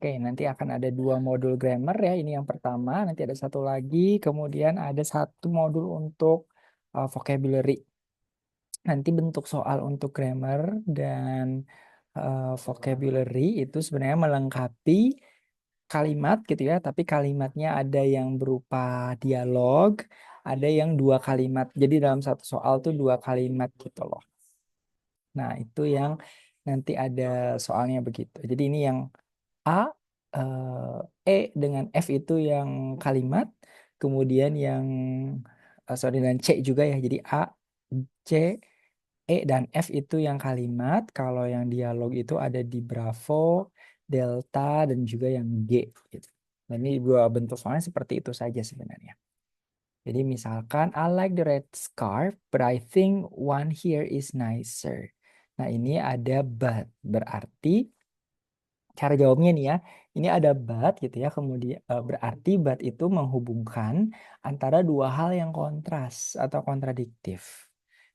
Oke, nanti akan ada 2 modul grammar ya. Ini yang pertama, nanti ada satu lagi, kemudian ada satu modul untuk vocabulary. Nanti bentuk soal untuk grammar dan vocabulary itu sebenarnya melengkapi kalimat gitu ya, tapi kalimatnya ada yang berupa dialog, ada yang 2 kalimat. Jadi dalam satu soal tuh 2 kalimat gitu loh. Nah, itu yang nanti ada soalnya begitu. Jadi ini yang A, dengan F itu yang kalimat, kemudian yang sorry, dan C juga ya. Jadi A, C, dan F itu yang kalimat. Kalau yang dialog itu ada di Bravo, Delta, dan juga yang G gitu. Nah, ini dua bentuk soalnya seperti itu saja sebenarnya. Jadi misalkan I like the red scarf, but I think one here is nicer. Nah, ini ada but. Berarti cara jawabnya nih ya, ini ada but gitu ya, kemudian berarti but itu menghubungkan antara dua hal yang kontras atau kontradiktif.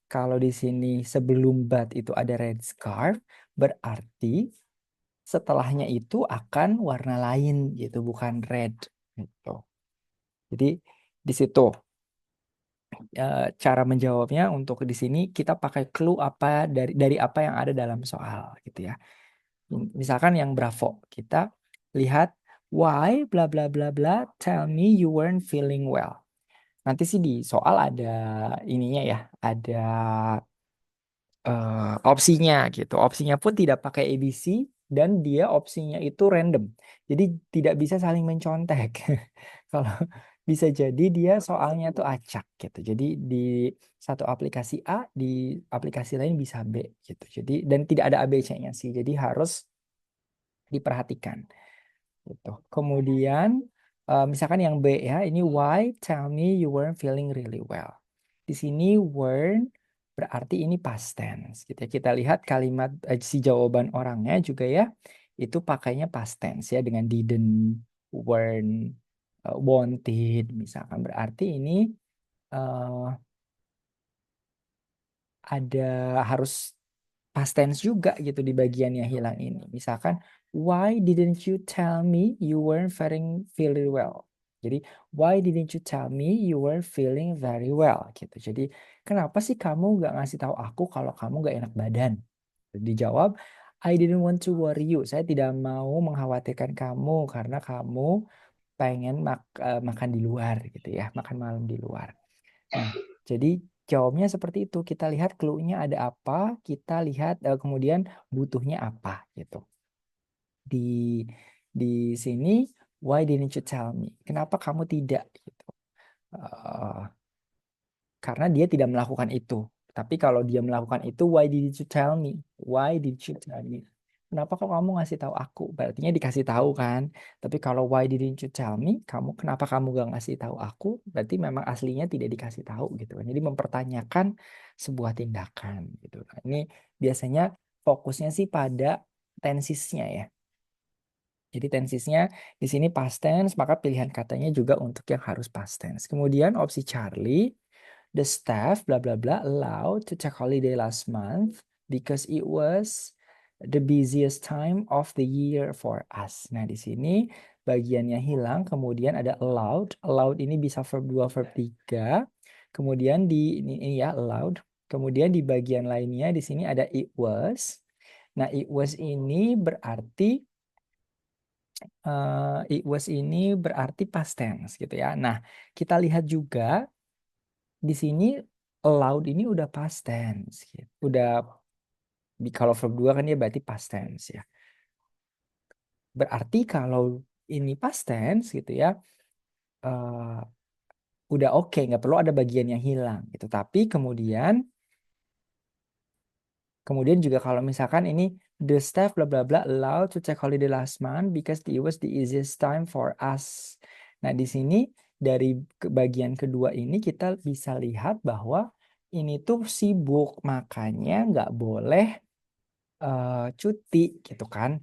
Kalau di sini sebelum but itu ada red scarf, berarti setelahnya itu akan warna lain gitu, bukan red gitu. Jadi di situ cara menjawabnya untuk di sini kita pakai clue apa dari apa yang ada dalam soal gitu ya. Misalkan yang Bravo, kita lihat why bla bla bla bla tell me you weren't feeling well. Nanti sih di soal ada ininya ya, ada opsinya gitu. Opsinya pun tidak pakai ABC dan dia opsinya itu random. Jadi tidak bisa saling mencontek. Kalau bisa jadi dia soalnya tuh acak gitu. Jadi di satu aplikasi A, di aplikasi lain bisa B gitu. Jadi dan tidak ada ABC-nya sih. Jadi harus diperhatikan gitu. Kemudian misalkan yang B ya, ini why tell me you weren't feeling really well. Di sini weren't berarti ini past tense gitu ya. Kita lihat kalimat si jawaban orangnya juga ya, itu pakainya past tense ya dengan didn't, weren't, wanted misalkan. Berarti ini eh, ada harus past tense juga gitu di bagian yang hilang ini. Misalkan, why didn't you tell me you weren't feeling well? Jadi, why didn't you tell me you were feeling very well? Gitu. Jadi, kenapa sih kamu nggak ngasih tahu aku kalau kamu nggak enak badan? Dijawab, I didn't want to worry you. Saya tidak mau mengkhawatirkan kamu karena kamu pengen makan di luar gitu ya, makan malam di luar. Nah, jadi jawabnya seperti itu. Kita lihat clue-nya ada apa, kita lihat kemudian butuhnya apa gitu. Di di sini, why didn't you tell me? Kenapa kamu tidak gitu? Eh, karena dia tidak melakukan itu. Tapi kalau dia melakukan itu, why did you tell me? Why did you tell me? Kenapa kok kamu ngasih tahu aku? Berarti dikasih tahu kan. Tapi kalau why didn't you tell me? Kenapa kamu gak ngasih tahu aku? Berarti memang aslinya tidak dikasih tahu gitu kan. Jadi mempertanyakan sebuah tindakan gitu. Nah, ini biasanya fokusnya sih pada tensisnya ya. Jadi tensisnya di sini past tense, maka pilihan katanya juga untuk yang harus past tense. Kemudian opsi Charlie, the staff bla bla bla allowed to take holiday last month because it was the busiest time of the year for us. Nah, di sini bagiannya hilang, kemudian ada allowed. Allowed ini bisa verb 2, verb 3. Kemudian ini ya allowed. Kemudian di bagian lainnya di sini ada it was. Nah, it was ini berarti it was ini berarti past tense gitu ya. Nah, kita lihat juga di sini allowed ini udah past tense gitu. Udah kalau verb 2 kan dia berarti past tense ya. Berarti kalau ini past tense gitu ya, eh, udah oke, nggak perlu ada bagian yang hilang gitu. Tapi kemudian juga kalau misalkan ini the staff bla bla bla allowed to take holiday last month because it was the easiest time for us. Nah, di sini dari bagian kedua ini kita bisa lihat bahwa ini tuh sibuk, makanya nggak boleh cuti gitu kan.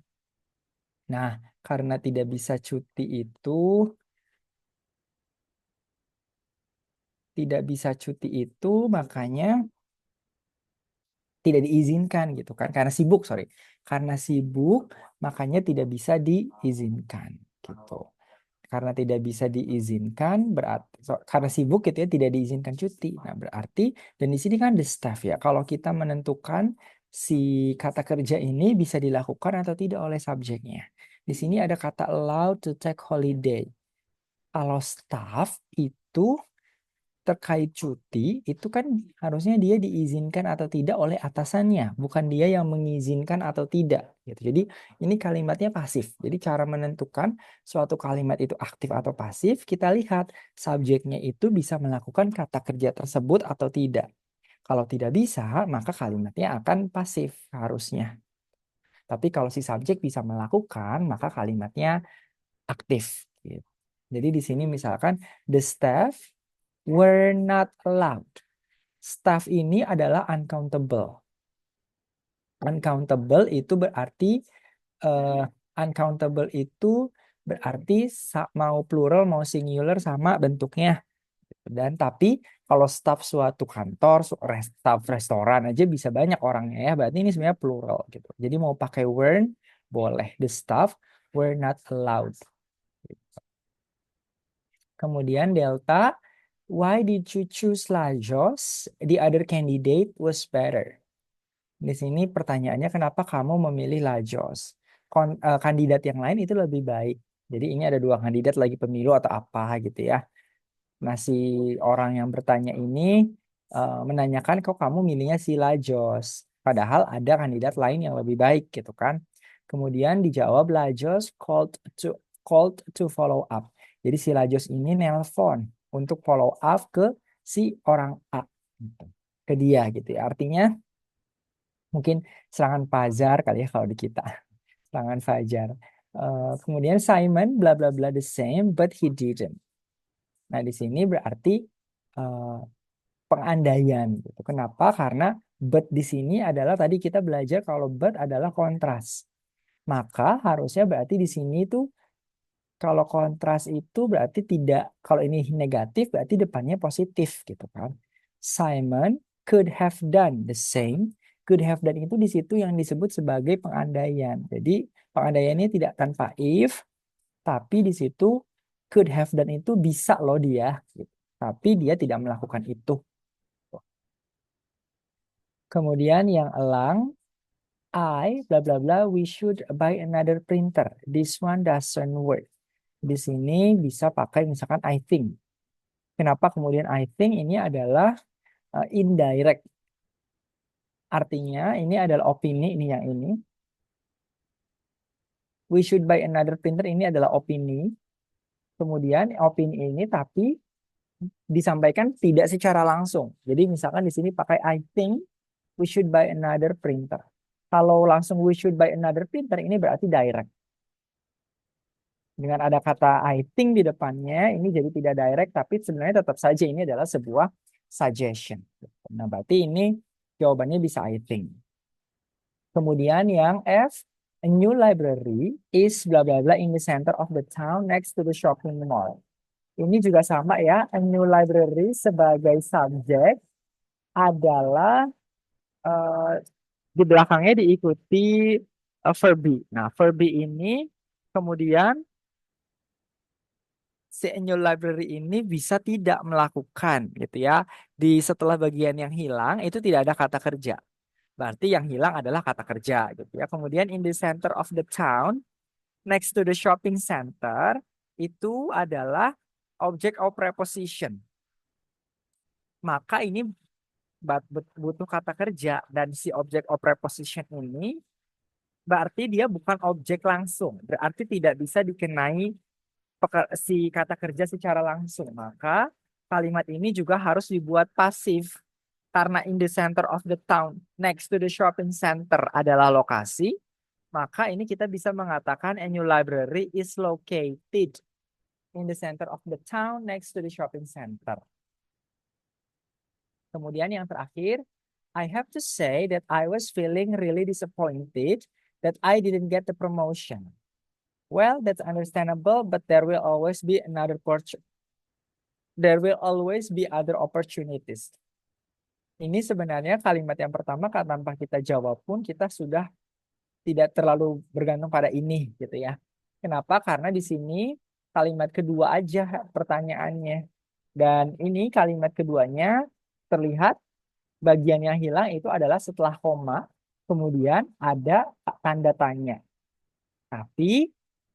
Nah, karena tidak bisa cuti itu, makanya tidak diizinkan gitu kan, karena sibuk, sorry. Karena sibuk, makanya tidak bisa diizinkan gitu. Karena tidak bisa diizinkan berarti karena sibuk gitu ya tidak diizinkan cuti. Nah, berarti dan di sini kan the staff ya. Kalau kita menentukan si kata kerja ini bisa dilakukan atau tidak oleh subjeknya. Di sini ada kata allowed to take holiday. Kalau staff itu terkait cuti itu kan harusnya dia diizinkan atau tidak oleh atasannya, bukan dia yang mengizinkan atau tidak gitu. Jadi ini kalimatnya pasif. Jadi cara menentukan suatu kalimat itu aktif atau pasif, kita lihat subjeknya itu bisa melakukan kata kerja tersebut atau tidak. Kalau tidak bisa, maka kalimatnya akan pasif harusnya. Tapi kalau si subjek bisa melakukan, maka kalimatnya aktif gitu. Jadi di sini misalkan the staff were not allowed. Staff ini adalah uncountable. Uncountable itu berarti uh, uncountable itu berarti mau plural mau singular sama bentuknya. Dan tapi kalau staff suatu kantor, staff restoran aja bisa banyak orangnya ya. Berarti ini sebenarnya plural gitu. Jadi mau pakai weren't boleh. The staff were not allowed. Kemudian delta, why did you choose Lajos? The other candidate was better. Di sini pertanyaannya kenapa kamu memilih Lajos? Kandidat yang lain itu lebih baik. Jadi ini ada dua kandidat lagi pemilu atau apa gitu ya. Nah si orang yang bertanya ini menanyakan kok kamu milihnya si Lajos. Padahal ada kandidat lain yang lebih baik gitu kan. Kemudian dijawab Lajos called to follow up. Jadi si Lajos ini nelpon untuk follow up ke si orang A gitu. Ke dia gitu ya. Artinya mungkin serangan fajar kali ya kalau di kita. Serangan fajar. Kemudian Simon bla bla bla the same but he didn't. Nah, di sini berarti uh, pengandaian gitu. Kenapa? Karena but di sini adalah tadi kita belajar kalau but adalah kontras. Maka harusnya berarti di sini tuh kalau kontras itu berarti tidak, kalau ini negatif berarti depannya positif gitu kan. Simon could have done the same. Could have done itu di situ yang disebut sebagai pengandaian. Jadi pengandaiannya tidak tanpa if, tapi di situ could have done itu bisa loh dia. Gitu. Tapi dia tidak melakukan itu. Kemudian yang elang, bla bla bla, we should buy another printer. This one doesn't work. Di sini bisa pakai misalkan I think. Kenapa kemudian I think ini adalah indirect. Artinya ini adalah opini, ini yang ini. We should buy another printer ini adalah opini. Kemudian opini ini tapi disampaikan tidak secara langsung. Jadi misalkan di sini pakai I think we should buy another printer. Kalau langsung we should buy another printer ini berarti direct. Dengan ada kata I think di depannya ini jadi tidak direct tapi sebenarnya tetap saja ini adalah sebuah suggestion. Nah, berarti ini jawabannya bisa I think. Kemudian yang F, a new library is bla bla bla in the center of the town next to the shopping mall. Ini juga sama ya, a new library sebagai subjek adalah di belakangnya diikuti verb be. Nah, verb be ini kemudian si new library ini bisa tidak melakukan gitu ya. Di setelah bagian yang hilang itu tidak ada kata kerja. Berarti yang hilang adalah kata kerja gitu ya. Kemudian in the center of the town next to the shopping center itu adalah object of preposition. Maka ini butuh kata kerja dan si object of preposition ini berarti dia bukan objek langsung. Berarti tidak bisa dikenai si kata kerja secara langsung. Maka kalimat ini juga harus dibuat pasif. Karena in the center of the town, next to the shopping center adalah lokasi, maka ini kita bisa mengatakan a new library is located in the center of the town next to the shopping center. Kemudian yang terakhir, I have to say that I was feeling really disappointed that I didn't get the promotion. Well, that's understandable, but there will always be other opportunities. Ini sebenarnya kalimat yang pertama tanpa kita jawab pun kita sudah tidak terlalu bergantung pada ini gitu ya. Kenapa? Karena di sini kalimat kedua aja pertanyaannya. Dan ini kalimat keduanya terlihat bagian yang hilang itu adalah setelah koma, kemudian ada tanda tanya. Tapi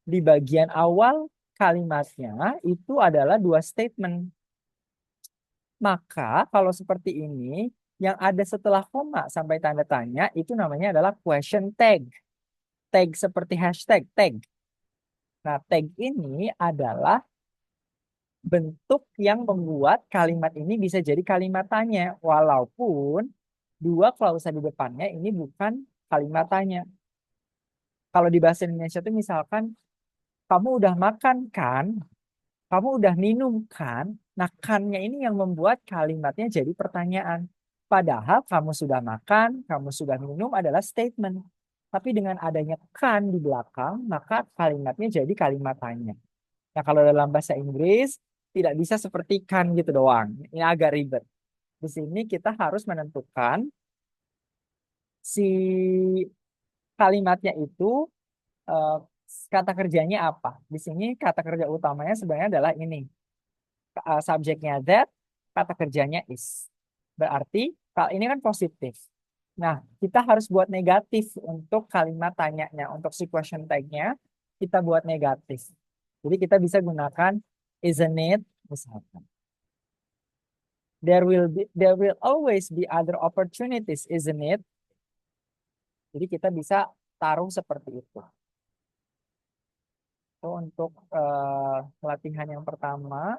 di bagian awal kalimatnya itu adalah dua statement. Maka kalau seperti ini, yang ada setelah koma sampai tanda tanya itu namanya adalah question tag. Tag seperti hashtag tag. Nah, tag ini adalah bentuk yang membuat kalimat ini bisa jadi kalimat tanya. Walaupun dua klausa di depannya ini bukan kalimat tanya. Kalau di bahasa Indonesia itu misalkan, kamu udah makan kan? Kamu udah minum kan? Nah, kannya ini yang membuat kalimatnya jadi pertanyaan. Padahal kamu sudah makan, kamu sudah minum adalah statement. Tapi dengan adanya kan di belakang, maka kalimatnya jadi kalimat tanya. Nah, kalau dalam bahasa Inggris, tidak bisa seperti kan gitu doang. Ini agak ribet. Di sini kita harus menentukan si kalimatnya itu eh, kata kerjanya apa. Di sini kata kerja utamanya sebenarnya adalah ini. Subjeknya that, kata kerjanya is. Berarti kalau ini kan positif. Nah, kita harus buat negatif untuk kalimat tanyanya. Untuk si question tag-nya, kita buat negatif. Jadi kita bisa gunakan isn't it, misalkan. There will always be other opportunities, isn't it? Jadi kita bisa taruh seperti itu. Itu untuk latihan yang pertama.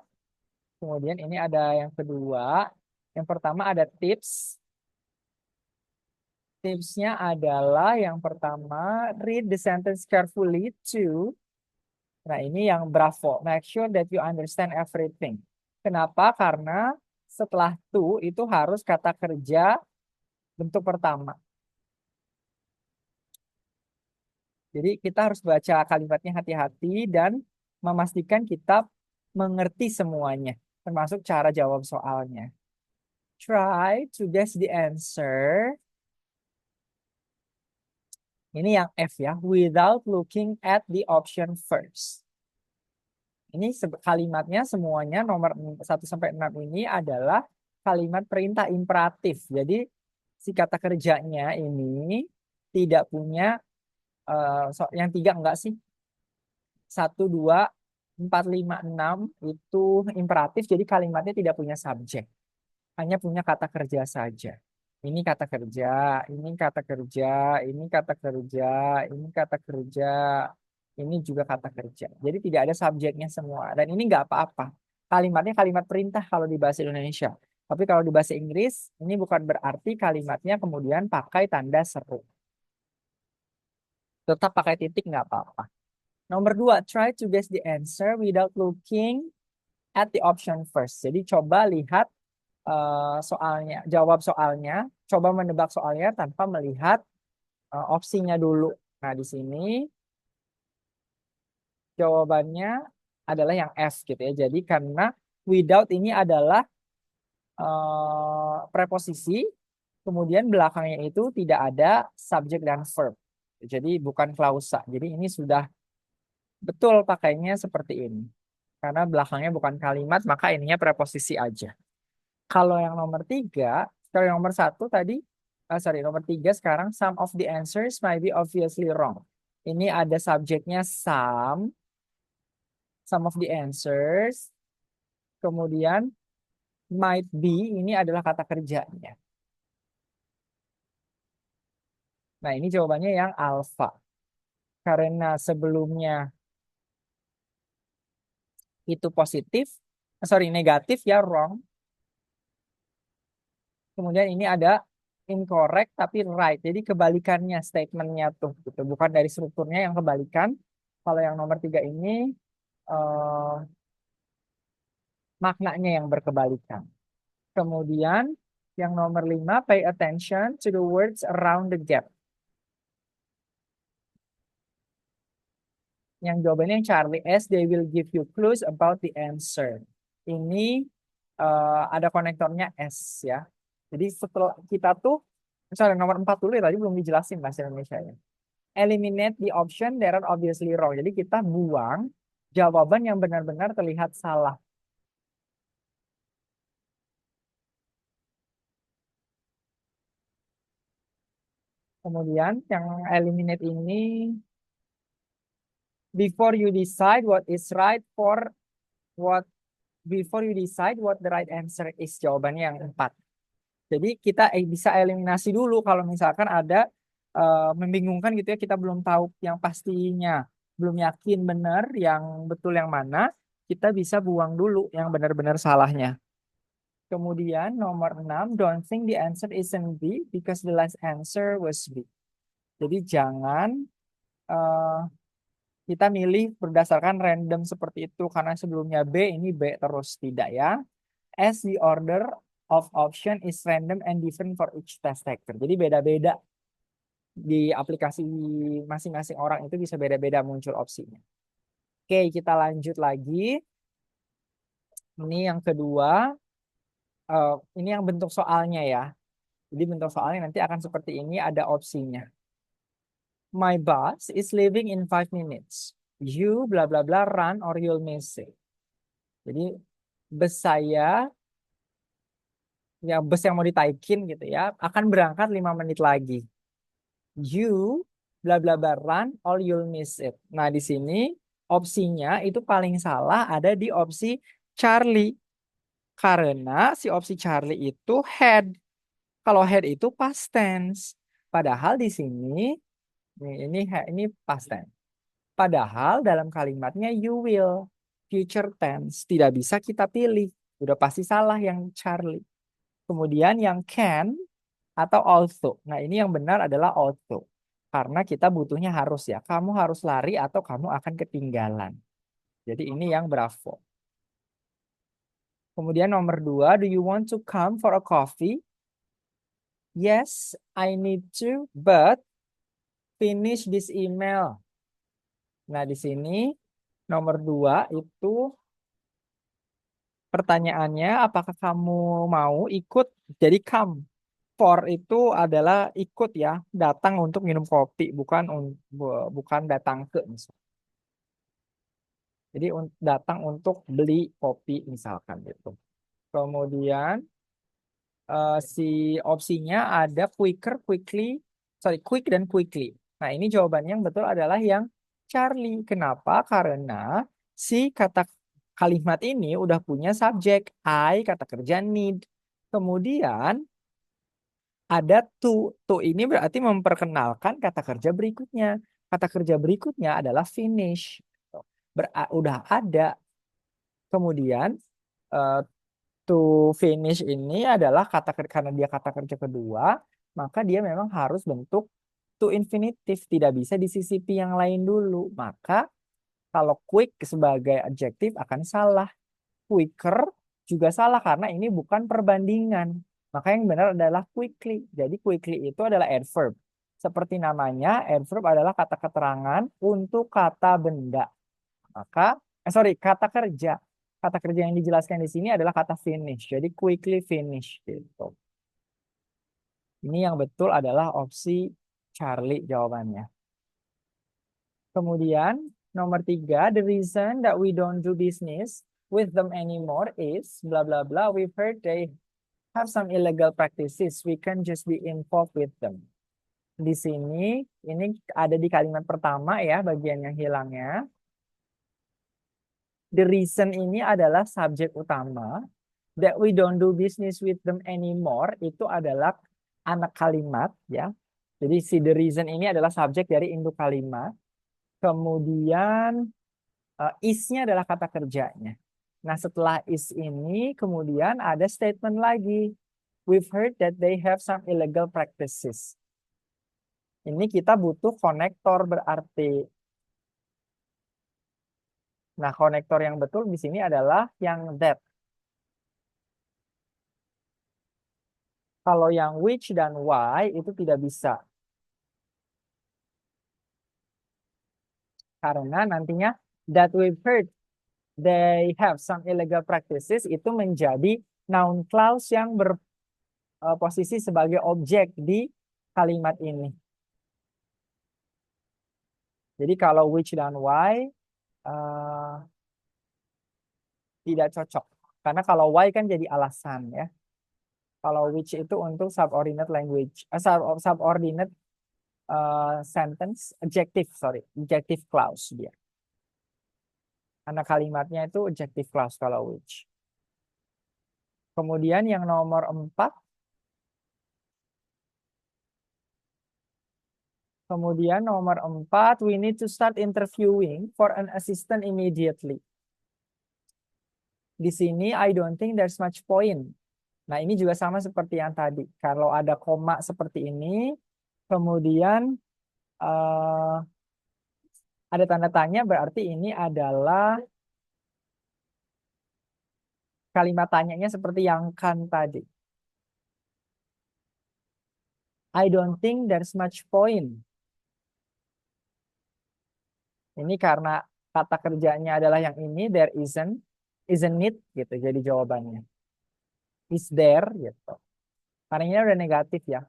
Kemudian ini ada yang kedua. Yang pertama ada tips. Tipsnya adalah yang pertama, read the sentence carefully to. Nah, ini yang bravo. Make sure that you understand everything. Kenapa? Karena setelah to itu harus kata kerja bentuk pertama. Jadi kita harus baca kalimatnya hati-hati dan memastikan kita mengerti semuanya, termasuk cara jawab soalnya. Try to guess the answer. Ini yang F ya, without looking at the option first. Ini kalimatnya semuanya nomor 1 sampai 6 ini adalah kalimat perintah imperatif. Jadi si kata kerjanya ini tidak punya yang tiga enggak sih? 1, 2, 4, 5, 6 itu imperatif. Jadi kalimatnya tidak punya subjek. Hanya punya kata kerja saja. Ini kata kerja, ini kata kerja, ini kata kerja, ini kata kerja, ini juga kata kerja. Jadi tidak ada subjeknya semua. Dan ini nggak apa-apa. Kalimatnya kalimat perintah kalau di bahasa Indonesia. Tapi kalau di bahasa Inggris, ini bukan berarti kalimatnya kemudian pakai tanda seru. Tetap pakai titik nggak apa-apa. Nomor 2, try to guess the answer without looking at the option first. Jadi coba lihat soalnya, jawab soalnya, coba menebak soalnya tanpa melihat opsinya dulu. Nah, di sini jawabannya adalah yang F gitu ya. Jadi karena without ini adalah preposisi, kemudian belakangnya itu tidak ada subjek dan verb. Jadi bukan klausa. Jadi ini sudah betul pakainya seperti ini. Karena belakangnya bukan kalimat, maka ininya preposisi aja. Kalau yang nomor 3, kalau yang nomor 1 tadi, nomor 3 sekarang, some of the answers might be obviously wrong. Ini ada subjeknya some of the answers. Kemudian might be, ini adalah kata kerjanya. Nah, ini jawabannya yang alfa. Karena sebelumnya itu positif, negatif ya, wrong. Kemudian ini ada incorrect tapi right. Jadi kebalikannya statementnya tuh gitu. Bukan dari strukturnya yang kebalikan. Kalau yang nomor 3 ini maknanya yang berkebalikan. Kemudian yang nomor 5, pay attention to the words around the gap. Yang jawabannya yang Charlie S, they will give you clues about the answer. Ini ada konektornya S ya. Jadi setelah kita tuh, misalnya nomor 4 dulu ya, tadi belum dijelasin bahasa Indonesia ya. eliminate the option that are obviously wrong. Jadi kita buang jawaban yang benar-benar terlihat salah. Kemudian yang eliminate ini, before you decide what is right for what before you decide what the right answer is, jawabannya yang 4. Jadi kita bisa eliminasi dulu kalau misalkan ada membingungkan gitu ya, kita belum tahu yang pastinya, belum yakin benar yang betul yang mana, kita bisa buang dulu yang benar-benar salahnya. Kemudian nomor 6, don't think the answer isn't B because the last answer was B. Jadi jangan eh, kita milih berdasarkan random seperti itu karena sebelumnya B, ini B terus, tidak ya. As the order of option is random and different for each test taker. Jadi beda-beda di aplikasi masing-masing orang itu bisa beda-beda muncul opsinya. Oke, kita lanjut lagi. Ini yang kedua. Ini yang bentuk soalnya ya. Jadi bentuk soalnya nanti akan seperti ini, ada opsinya. My bus is leaving in 5 minutes. You bla bla bla run or you'll miss it. Jadi bus saya, ya bus yang mau ditaikin gitu ya, akan berangkat 5 menit lagi. You bla bla bla run or you'll miss it. Nah, di sini opsinya itu paling salah ada di opsi Charlie. Karena si opsi Charlie itu had. Kalau had itu past tense. Padahal di sini ini past tense. Padahal dalam kalimatnya you will, future tense, tidak bisa kita pilih. Udah pasti salah yang Charlie. Kemudian yang can atau also. Nah, ini yang benar adalah also. Karena kita butuhnya harus ya. Kamu harus lari atau kamu akan ketinggalan. Jadi ini yang bravo. Kemudian nomor 2, do you want to come for a coffee? Yes, I need to, but finish this email. Nah, di sini nomor 2 itu pertanyaannya, apakah kamu mau ikut? Jadi come. For itu adalah ikut ya, datang untuk minum kopi, bukan datang ke misalnya. Jadi datang untuk beli kopi misalkan gitu. Kemudian si opsinya ada quicker, quick dan quickly. Nah, ini jawabannya yang betul adalah yang Charlie. Kenapa? Karena si kata kalimat ini udah punya subjek I, kata kerja need. Kemudian ada to. To ini berarti memperkenalkan kata kerja berikutnya. Kata kerja berikutnya adalah finish. Udah ada. Kemudian eh, to finish ini adalah karena dia kata kerja kedua, maka dia memang harus bentuk to infinitive, tidak bisa disisipi yang lain dulu. Maka kalau quick sebagai adjektif akan salah. Quicker juga salah karena ini bukan perbandingan. Maka yang benar adalah quickly. Jadi quickly itu adalah adverb. Seperti namanya, adverb adalah kata keterangan untuk kata benda. Maka, kata kerja. Kata kerja yang dijelaskan di sini adalah kata finish. Jadi quickly finish gitu. Ini yang betul adalah opsi Charlie jawabannya. Kemudian nomor 3, the reason that we don't do business with them anymore is bla bla bla. We've heard they have some illegal practices. We can just be involved with them. Di sini ini ada di kalimat pertama ya, bagian yang hilangnya. The reason ini adalah subjek utama. That we don't do business with them anymore itu adalah anak kalimat ya. Jadi si the reason ini adalah subjek dari induk kalimat. Kemudian is-nya adalah kata kerjanya. Nah, setelah is ini kemudian ada statement lagi. We've heard that they have some illegal practices. Ini kita butuh konektor berarti. Nah, konektor yang betul di sini adalah yang that. Kalau yang which dan why itu tidak bisa. Karena nantinya that we've heard they have some illegal practices itu menjadi noun clause yang berposisi sebagai objek di kalimat ini. Jadi kalau which dan why eh, tidak cocok. Karena kalau why kan jadi alasan ya. Kalau which itu untuk subordinate language, subordinate sentence, adjective clause dia. Karena kalimatnya itu adjective clause kalau which. Kemudian yang nomor 4. Kemudian nomor 4, we need to start interviewing for an assistant immediately. Di sini, I don't think there's much point. Nah, ini juga sama seperti yang tadi. Kalau ada koma seperti ini, kemudian ada tanda tanya, berarti ini adalah kalimat tanyanya seperti yang kan tadi. I don't think there's much point. Ini karena kata kerjanya adalah yang ini, there isn't it, gitu. Jadi jawabannya. Is there, gitu. Karena ini udah negatif ya.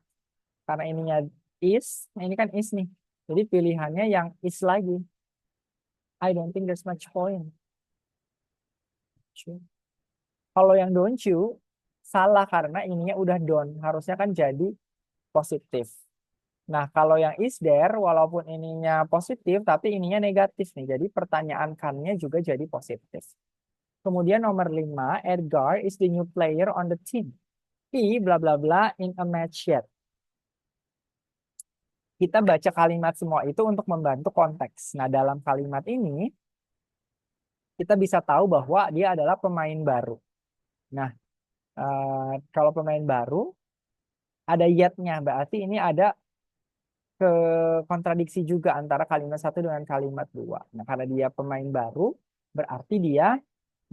Karena ininya is, nah ini kan is nih. Jadi pilihannya yang is lagi. I don't think there's much point. Kalau yang don't you, salah karena ininya udah don't. Harusnya kan jadi positif. Nah, kalau yang is there, walaupun ininya positif, tapi ininya negatif nih. Jadi pertanyaan kan-nya juga jadi positif. Kemudian nomor 5, Edgar is the new player on the team. He bla bla bla in a match yet. Kita baca kalimat semua itu untuk membantu konteks. Nah, dalam kalimat ini, kita bisa tahu bahwa dia adalah pemain baru. Nah, kalau pemain baru, ada yet-nya. Berarti ini ada ke kontradiksi juga antara kalimat satu dengan kalimat dua. Nah, karena dia pemain baru, berarti dia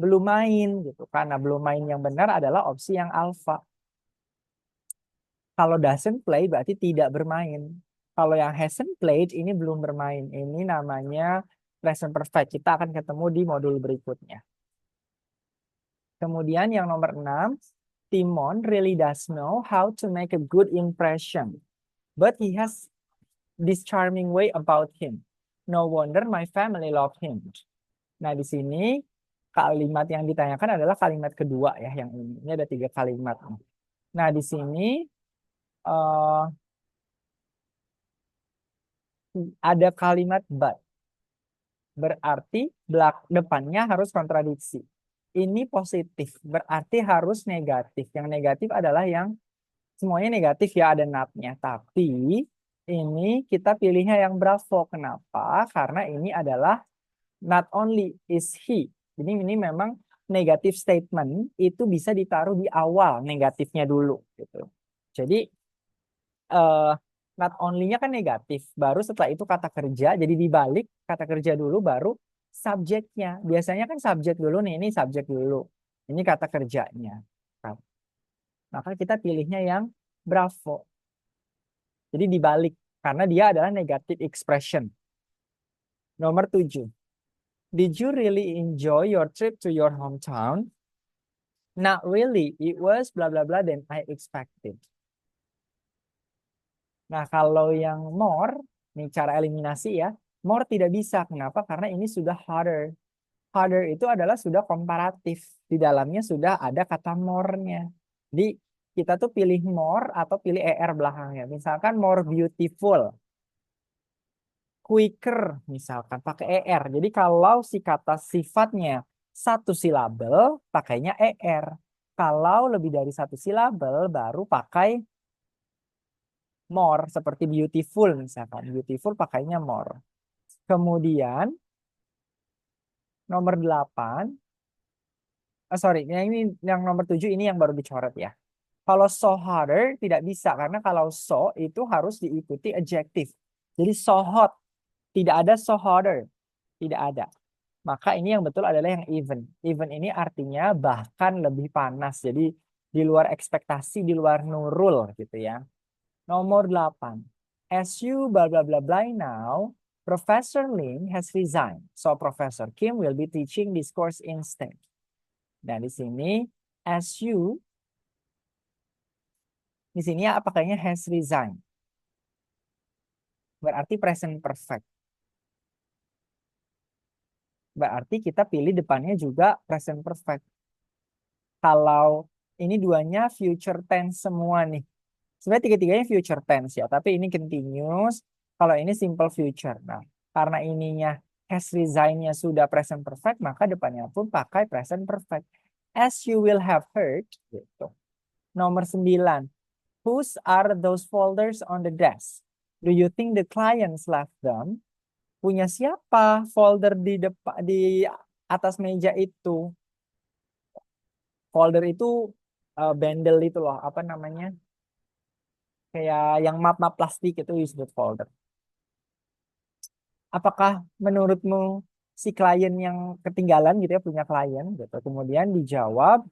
belum main gitu. Karena belum main yang benar adalah opsi yang alfa. Kalau doesn't play berarti tidak bermain. Kalau yang hasn't played ini belum bermain. Ini namanya present perfect. Kita akan ketemu di modul berikutnya. Kemudian yang nomor 6, Timon really does know how to make a good impression. But he has this charming way about him. No wonder my family love him. Nah, di sini kalimat yang ditanyakan adalah kalimat kedua ya, yang ini. Ini ada 3 kalimat. Nah, di sini ada kalimat but. Berarti depannya harus kontradiksi. Ini positif, berarti harus negatif. Yang negatif adalah yang semuanya negatif ya, ada not-nya. Tapi ini kita pilihnya yang bravo. Kenapa? Karena ini adalah not only is he. Jadi ini memang negatif statement itu bisa ditaruh di awal negatifnya dulu gitu. Jadi not only-nya kan negatif, baru setelah itu kata kerja, jadi dibalik kata kerja dulu baru subjeknya. Biasanya kan subjek dulu nih, ini subjek dulu. Ini kata kerjanya. Maka kita pilihnya yang bravo. Jadi dibalik karena dia adalah negative expression. Nomor 7. Did you really enjoy your trip to your hometown? Not really. It was bla bla bla than I expected. Nah, kalau yang more, nih cara eliminasi ya, more tidak bisa. Kenapa? Karena ini sudah harder. Harder itu adalah sudah komparatif. Di dalamnya sudah ada kata more-nya. Jadi kita tuh pilih more atau pilih er belakangnya. Misalkan more beautiful. Quicker misalkan pakai er. Jadi kalau si kata sifatnya satu silabel, pakainya er. Kalau lebih dari satu silabel, baru pakai more seperti beautiful misalkan. Beautiful pakainya more. Kemudian nomor 8, sorry, ini yang nomor 7 ini yang baru dicoret ya. Kalau so harder tidak bisa karena kalau so itu harus diikuti adjective. Jadi so hot, tidak ada so harder, tidak ada. Maka ini yang betul adalah yang even. Even ini artinya bahkan lebih panas. Jadi di luar ekspektasi, di luar nurul gitu ya. Nomor 8. As you blah blah blah blah now, Professor Lin has resigned. So Professor Kim will be teaching this course instead. Dan di sini as you di sini ya pakainya has resigned. Berarti present perfect. berarti kita pilih depannya juga present perfect. Kalau ini duanya future tense semua nih. Sebenarnya tiga-tiganya future tense ya, tapi ini continuous. Kalau ini simple future. Nah, karena ininya has resigned-nya sudah present perfect, maka depannya pun pakai present perfect. As you will have heard, gitu. Nomor 9. Whose are those folders on the desk? Do you think the clients left them? Punya siapa folder di depan di atas meja itu? Folder itu bundle itu loh, apa namanya? Kayak yang map-map plastik itu disebut folder. Apakah menurutmu si klien yang ketinggalan gitu ya, punya klien gitu. Kemudian dijawab,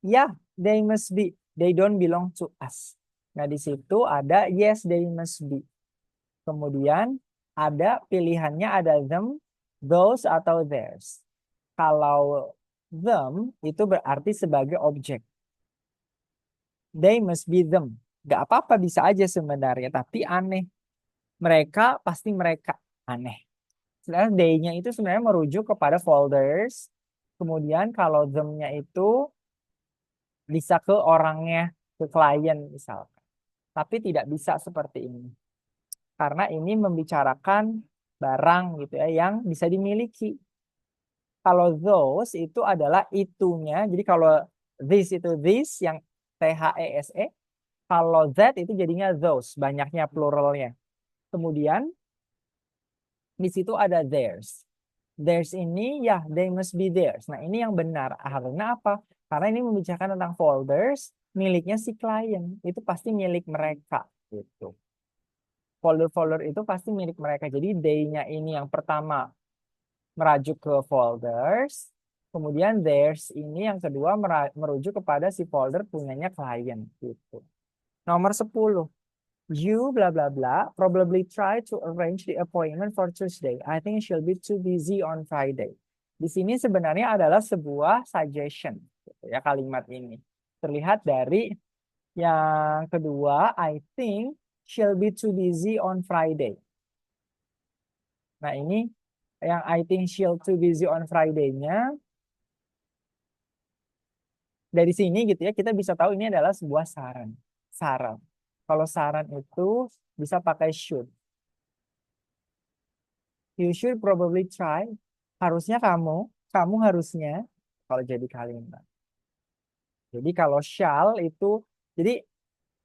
ya, they must be. They don't belong to us. Nah, di situ ada yes, they must be. Kemudian ada pilihannya, ada them, those, atau theirs. Kalau them itu berarti sebagai objek. They must be them. Gak apa-apa, bisa aja sebenarnya, tapi aneh. Mereka pasti mereka, aneh. Sebenarnya they-nya itu sebenarnya merujuk kepada folders. Kemudian kalau them-nya itu bisa ke orangnya, ke klien misalkan. Tapi tidak bisa seperti ini. Karena ini membicarakan barang gitu ya yang bisa dimiliki. Kalau those itu adalah itunya. Jadi kalau this itu this yang THESE. Kalau that itu jadinya those, banyaknya pluralnya. Kemudian di situ ada theirs. Theirs ini ya they must be theirs. Nah, ini yang benar. Karena apa? Karena ini membicarakan tentang folders miliknya si klien. Itu pasti milik mereka gitu. Folder-folder itu pasti milik mereka. Jadi they-nya ini yang pertama merajuk ke folders. Kemudian theirs ini yang kedua merujuk kepada si folder punyanya klien gitu. Nomor 10. You bla bla bla probably try to arrange the appointment for Tuesday. I think she'll be too busy on Friday. Di sini sebenarnya adalah sebuah suggestion gitu ya, kalimat ini. Terlihat dari yang kedua, I think she'll be too busy on Friday. Nah, ini yang I think she'll too busy on Friday-nya. Dari sini gitu ya, kita bisa tahu ini adalah sebuah saran. Saran. Kalau saran itu bisa pakai should. You should probably try. Harusnya kamu harusnya, kalau jadi kalimat. Jadi kalau shall itu, jadi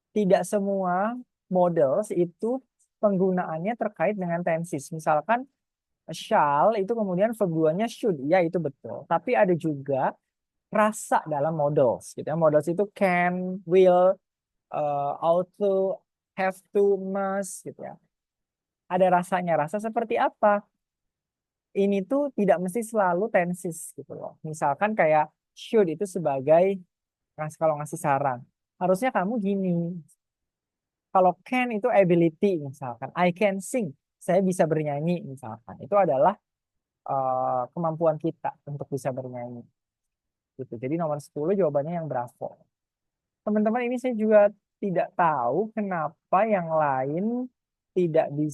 tidak semua models itu penggunaannya terkait dengan tenses. Misalkan shall itu kemudian verb 2-nya should, ya itu betul. Tapi ada juga rasa dalam models gitu ya. Models itu can, will, ought to, have to, must gitu ya. Ada rasanya. Rasa seperti apa? Ini tuh tidak mesti selalu tenses gitu loh. Misalkan kayak should itu sebagai kalau ngasih saran. Harusnya kamu gini. Kalau can itu ability misalkan. I can sing. Saya bisa bernyanyi misalkan. Itu adalah kemampuan kita untuk bisa bernyanyi. Gitu. Jadi nomor 10 jawabannya yang bravo. Teman-teman, ini saya juga tidak tahu kenapa yang lain tidak bisa